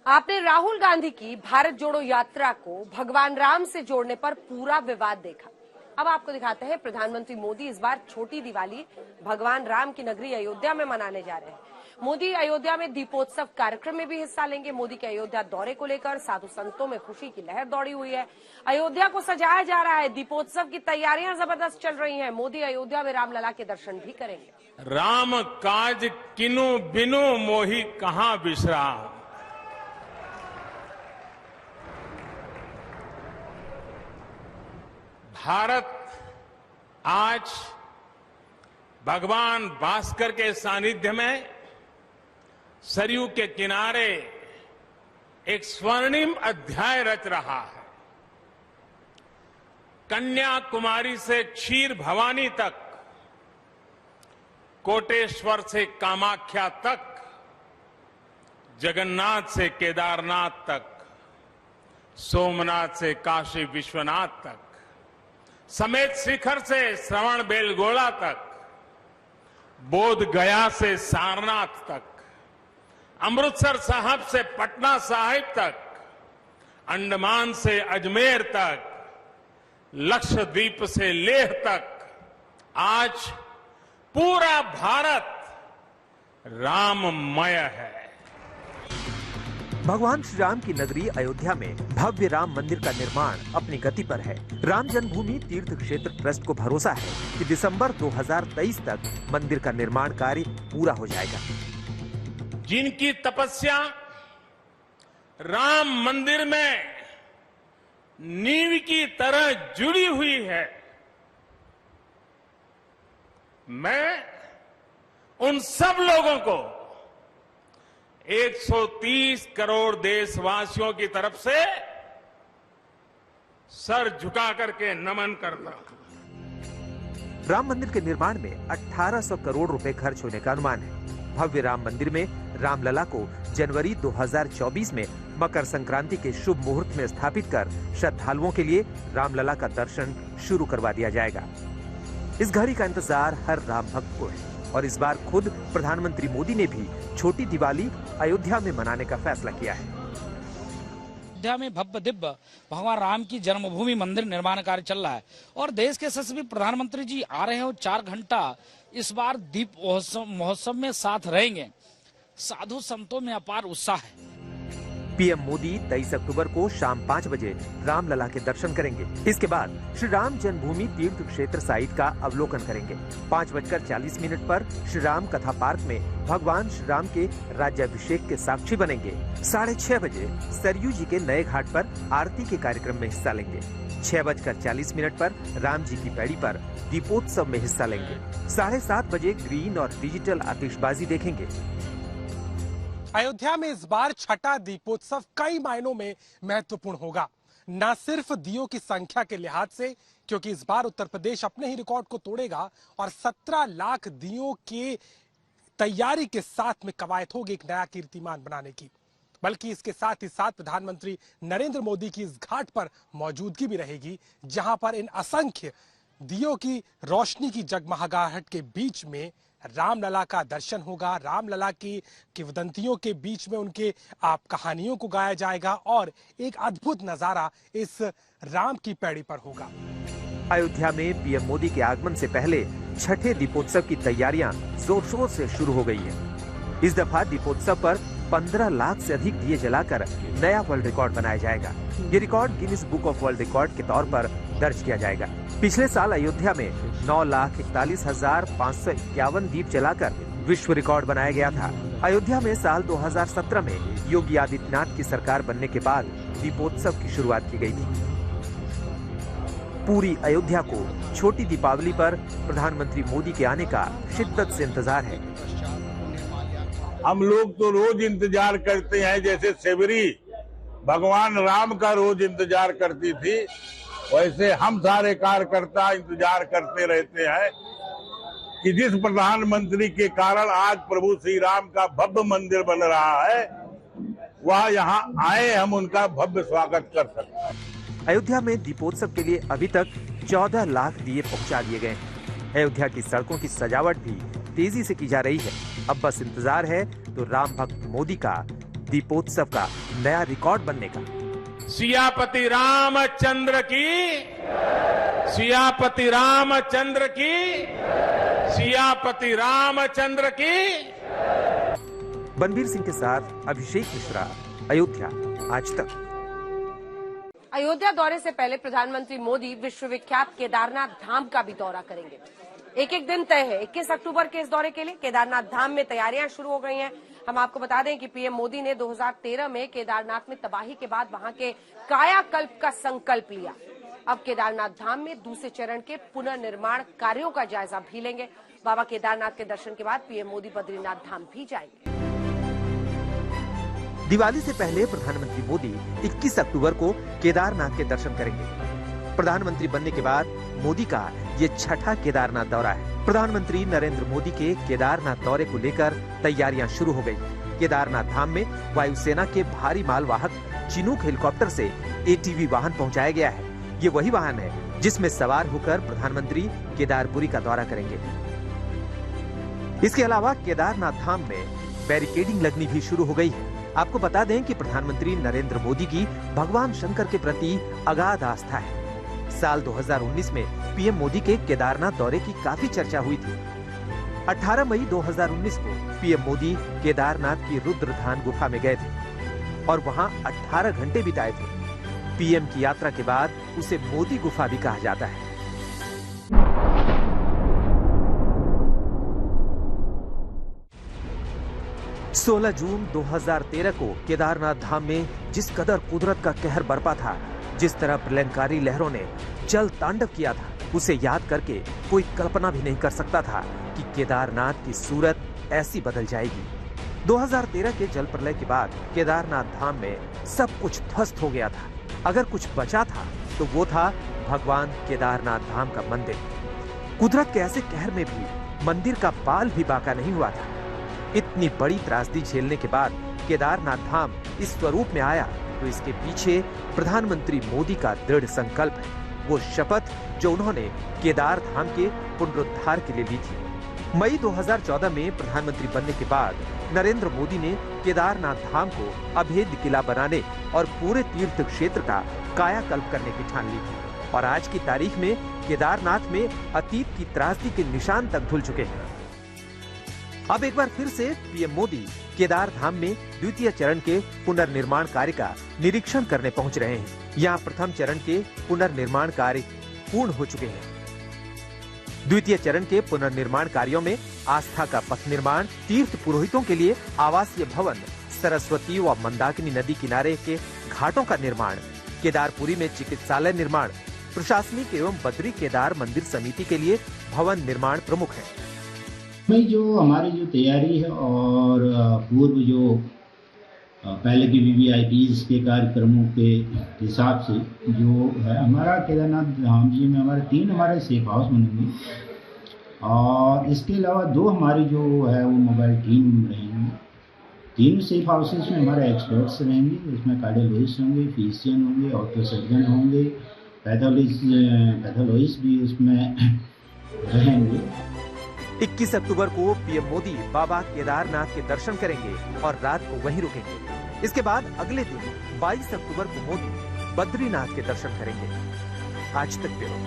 आपने राहुल गांधी की भारत जोड़ो यात्रा को भगवान राम से जोड़ने पर पूरा विवाद देखा। अब आपको दिखाते हैं प्रधानमंत्री मोदी इस बार छोटी दिवाली भगवान राम की नगरी अयोध्या में मनाने जा रहे हैं। मोदी अयोध्या में दीपोत्सव कार्यक्रम में भी हिस्सा लेंगे। मोदी के अयोध्या दौरे को लेकर साधु संतों में खुशी की लहर दौड़ी हुई है। अयोध्या को सजाया जा रहा है। दीपोत्सव की तैयारियां जबरदस्त चल रही हैं। मोदी अयोध्या में रामलला के दर्शन भी करेंगे। राम काज किनु बिनु मोहि कहां विश्राम। भारत आज भगवान भास्कर के सानिध्य में सरयू के किनारे एक स्वर्णिम अध्याय रच रहा है। कन्याकुमारी से क्षीर भवानी तक, कोटेश्वर से कामाख्या तक, जगन्नाथ से केदारनाथ तक, सोमनाथ से काशी विश्वनाथ तक, समेत शिखर से श्रवण बेलगोला तक, बोध गया से सारनाथ तक, अमृतसर साहब से पटना साहिब तक, अंडमान से अजमेर तक, लक्षद्वीप से लेह तक, आज पूरा भारत राममय है। भगवान श्री राम की नगरी अयोध्या में भव्य राम मंदिर का निर्माण अपनी गति पर है। राम जन्मभूमि तीर्थ क्षेत्र ट्रस्ट को भरोसा है कि दिसंबर 2023 तक मंदिर का निर्माण कार्य पूरा हो जाएगा। जिनकी तपस्या राम मंदिर में नींव की तरह जुड़ी हुई है, मैं उन सब लोगों को 130 करोड़ देशवासियों की तरफ से सर झुका करके नमन करता हूं। राम मंदिर के निर्माण में 1800 करोड़ रुपए खर्च होने का अनुमान है। भव्य राम मंदिर में रामलला को जनवरी 2024 में मकर संक्रांति के शुभ मुहूर्त में स्थापित कर श्रद्धालुओं के लिए रामलला का दर्शन शुरू करवा दिया जाएगा। इस घड़ी का इंतजार हर राम भक्त को है और इस बार खुद प्रधानमंत्री मोदी ने भी छोटी दिवाली अयोध्या में मनाने का फैसला किया है। अयोध्या में भव्य दिव्य भगवान राम की जन्मभूमि मंदिर निर्माण कार्य चल रहा है और देश के यशस्वी प्रधानमंत्री जी आ रहे हैं और 4 घंटा इस बार दीप महोत्सव में साथ रहेंगे। साधु संतों में अपार उत्साह है। पीएम मोदी 23 अक्टूबर को शाम 5 बजे रामलला के दर्शन करेंगे। इसके बाद श्री राम जन्मभूमि तीर्थ क्षेत्र साइट का अवलोकन करेंगे। 5:40 पर श्री राम कथा पार्क में भगवान श्री राम के राज्याभिषेक के साक्षी बनेंगे। 6:30 बजे सरयू जी के नए घाट पर आरती के कार्यक्रम में हिस्सा लेंगे। 6:40 पर राम जी की पैड़ी पर दीपोत्सव में हिस्सा लेंगे। 7:30 बजे ग्रीन और डिजिटल आतिशबाजी देखेंगे। अयोध्या में इस बार छठा दीपोत्सव कई मायनों में महत्वपूर्ण होगा। न सिर्फ दियों की संख्या के लिहाज से, क्योंकि इस बार उत्तर प्रदेश अपने ही रिकॉर्ड को तोड़ेगा और 17 लाख दियों की तैयारी के साथ में कवायद होगी एक नया कीर्तिमान बनाने की, बल्कि इसके साथ ही साथ प्रधानमंत्री नरेंद्र मोदी की इस घाट पर मौजूदगी भी रहेगी, जहां पर इन असंख्य दियों की रोशनी की जगमगाहट के बीच में रामलला का दर्शन होगा। रामलला की किंवदंतियों के बीच में उनके कहानियों को गाया जाएगा और एक अद्भुत नजारा इस राम की पैड़ी पर होगा। अयोध्या में पीएम मोदी के आगमन से पहले छठे दीपोत्सव की तैयारियां जोर शोर से शुरू हो गई है। इस दफा दीपोत्सव पर 15 लाख से अधिक दिए जलाकर नया वर्ल्ड रिकॉर्ड बनाया जाएगा। ये record Guinness book of world record के तौर पर दर्ज किया जाएगा। पिछले साल अयोध्या में 9,41,551 दीप जलाकर विश्व रिकॉर्ड बनाया गया था। अयोध्या में साल 2017 में योगी आदित्यनाथ की सरकार बनने के बाद दीपोत्सव की शुरुआत की गई थी। पूरी अयोध्या को छोटी दीपावली पर प्रधानमंत्री मोदी के आने का शिद्दत से इंतजार है। हम लोग तो रोज इंतजार करते हैं, जैसे सेवरी भगवान राम का रोज इंतजार करती थी, वैसे हम सारे कार्यकर्ता इंतजार करते रहते हैं कि जिस प्रधानमंत्री के कारण आज प्रभु श्री राम का भव्य मंदिर बन रहा है, वह यहाँ आए, हम उनका भव्य स्वागत कर सकते। अयोध्या में दीपोत्सव के लिए अभी तक 14 लाख दिए पहुंचा दिए गए हैं। अयोध्या की सड़कों की सजावट भी तेजी से की जा रही है। अब बस इंतजार है तो राम भक्त मोदी का दीपोत्सव का नया रिकॉर्ड बनने का। सियापति रामचंद्र की, सियापति रामचंद्र की, सियापति रामचंद्र की। बनबीर सिंह के साथ अभिषेक मिश्रा, अयोध्या, आज तक। अयोध्या दौरे से पहले प्रधानमंत्री मोदी विश्वविख्यात केदारनाथ धाम का भी दौरा करेंगे। एक दिन तय है 21 अक्टूबर के इस दौरे के लिए। केदारनाथ धाम में तैयारियां शुरू हो गई हैं। हम आपको बता दें कि पीएम मोदी ने 2013 में केदारनाथ में तबाही के बाद वहां के कायाकल्प का संकल्प लिया। अब केदारनाथ धाम में दूसरे चरण के पुनर्निर्माण कार्यों का जायजा भी लेंगे। बाबा केदारनाथ के दर्शन के बाद पीएम मोदी बद्रीनाथ धाम भी जाएंगे। दिवाली से पहले प्रधानमंत्री मोदी 21 अक्टूबर को केदारनाथ के दर्शन करेंगे। प्रधानमंत्री बनने के बाद मोदी का ये छठा केदारनाथ दौरा है। प्रधानमंत्री नरेंद्र मोदी के केदारनाथ दौरे को लेकर तैयारियां शुरू हो गई। केदारनाथ धाम में वायुसेना के भारी मालवाहक चिनूक हेलीकॉप्टर से एटीवी वाहन पहुंचाया गया है। ये वही वाहन है जिसमें सवार होकर प्रधानमंत्री केदारपुरी का दौरा करेंगे। इसके अलावा केदारनाथ धाम में बैरिकेडिंग लगनी भी शुरू हो गई है। आपको बता दें कि प्रधानमंत्री नरेंद्र मोदी की भगवान शंकर के प्रति अगाध आस्था है। साल 2019 में पीएम मोदी के केदारनाथ दौरे की काफी चर्चा हुई थी। 18 मई 2019 को पीएम मोदी केदारनाथ की रुद्रधान गुफा में गए थे और वहां 18 घंटे बिताए थे। पीएम की यात्रा के बाद उसे मोदी गुफा भी कहा जाता है। सोलह जून 2013 को केदारनाथ धाम में जिस कदर कुदरत का कहर बरपा था, जिस तरह प्रलयंकारी लहरों ने जल तांडव किया था, उसे याद करके कोई कल्पना भी नहीं कर सकता था कि केदारनाथ की सूरत ऐसी बदल जाएगी। 2013 के जल प्रलय के बाद केदारनाथ धाम में सब कुछ ध्वस्त हो गया था। अगर कुछ बचा था तो वो था भगवान केदारनाथ धाम का मंदिर। कुदरत के ऐसे कहर में भी मंदिर का बाल भी बाका नहीं हुआ था। इतनी बड़ी त्रासदी झेलने के बाद केदारनाथ धाम इस स्वरूप में आया तो इसके पीछे प्रधानमंत्री मोदी का दृढ़ संकल्प है। वो शपथ जो उन्होंने केदार धाम के पुनरुद्धार के लिए ली थी। मई 2014 में प्रधानमंत्री बनने के बाद नरेंद्र मोदी ने केदारनाथ धाम को अभेद्य किला बनाने और पूरे तीर्थ क्षेत्र का कायाकल्प करने की ठान ली थी। और आज की तारीख में केदारनाथ में अतीत की त्रासदी के निशान तक धुल चुके हैं। अब एक बार फिर से पीएम मोदी केदार धाम में द्वितीय चरण के पुनर्निर्माण कार्य का निरीक्षण करने पहुंच रहे हैं। यहाँ प्रथम चरण के पुनर्निर्माण कार्य पूर्ण हो चुके हैं। द्वितीय चरण के पुनर्निर्माण कार्यों में आस्था का पथ निर्माण, तीर्थ पुरोहितों के लिए आवासीय भवन, सरस्वती व मंदाकिनी नदी किनारे के घाटों का निर्माण, केदारपुरी में चिकित्सालय निर्माण, प्रशासनिक एवं बद्री केदार मंदिर समिति के लिए भवन निर्माण प्रमुख है। में जो हमारी जो तैयारी है और पूर्व जो पहले के VVIPs के कार्यक्रमों के हिसाब से जो है हमारा केदारनाथ धाम जी में हमारे सेफ हाउस बनेंगे और इसके अलावा 2 हमारी जो है वो मोबाइल टीम रहेंगी। 3 सेफ हाउसेस में हमारे एक्सपर्ट्स रहेंगे। उसमें कार्डियोलॉजिस्ट होंगे, फिजिशियन होंगे, ऑर्थो सर्जन होंगे, पैथोलॉजिस्ट भी उसमें रहेंगे। 21 अक्टूबर को पीएम मोदी बाबा केदारनाथ के दर्शन करेंगे और रात को वहीं रुकेंगे। इसके बाद अगले दिन 22 अक्टूबर को मोदी बद्रीनाथ के दर्शन करेंगे। आज तक ब्यूरो।